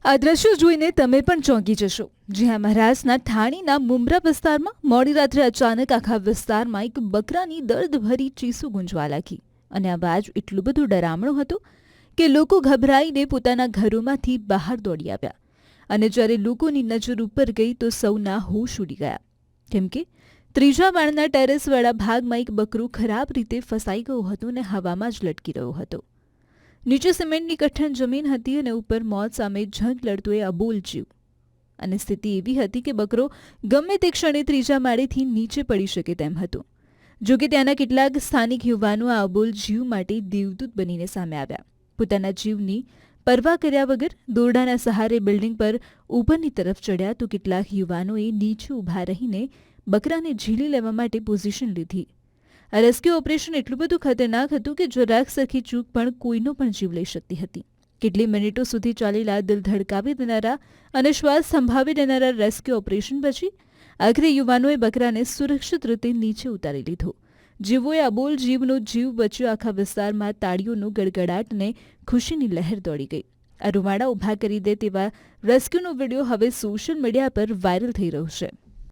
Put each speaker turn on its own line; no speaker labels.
આ દ્રશ્યો જોઈને તમે પણ ચોંકી જશો. જ્યાં મહારાષ્ટ્રના ઠાણીના મુંબ્રા વિસ્તારમાં મોડી રાત્રે અચાનક આખા વિસ્તારમાં એક બકરાની દર્દભરી ચીસો ગુંજવા લાગી અને અવાજ એટલું બધું ડરામણો હતો કે લોકો ગભરાઈને પોતાના ઘરોમાંથી બહાર દોડી આવ્યા. અને જ્યારે લોકોની નજર ઉપર ગઈ તો સૌના હોશ ઉડી ગયા, કેમ કે ત્રીજા માળના ટેરેસવાળા ભાગમાં એક બકરું ખરાબ રીતે ફસાઈ ગયું હતું અને હવામાં જ લટકી રહ્યો હતો. નીચે સિમેન્ટની કઠણ જમીન હતી અને ઉપર મોત સામે જંગ લડતો એ અબોલ જીવ. અને સ્થિતિ એવી હતી કે બકરો ગમે તે ક્ષણે ત્રીજા માળેથી નીચે પડી શકે તેમ હતો. જોકે ત્યાંના કેટલાક સ્થાનિક યુવાનો આ અબોલ જીવ માટે દેવદૂત બનીને સામે આવ્યા. પોતાના જીવની પરવા કર્યા વગર દોરડાના સહારે બિલ્ડિંગ પર ઉપરની તરફ ચડ્યા તો કેટલાક યુવાનોએ નીચે ઊભા રહીને બકરાને ઝીલી લેવા માટે પોઝિશન લીધી. આ રેસ્ક્યુ ઓપરેશન એટલું બધું ખતરનાક હતું કે જરાક સરખી ચૂક પણ કોઈનો પણ જીવ લઈ શકતી હતી. કેટલી મિનિટો સુધી ચાલેલા દિલ ધડકાવી દેનારા અને શ્વાસ સંભાવી દેનારા રેસ્ક્યુ ઓપરેશન પછી આખરે યુવાનોએ બકરાને સુરક્ષિત રીતે નીચે ઉતારી લીધો. જીવોએ અબોલ જીવનો જીવ બચ્યો. આખા વિસ્તારમાં તાળીઓનો ગડગડાટ અને ખુશીની લહેર દોડી ગઈ. આ રૂવાડા ઊભા કરી દે તેવા રેસ્ક્યુનો વિડીયો હવે સોશિયલ મીડિયા પર વાયરલ થઈ રહ્યો છે.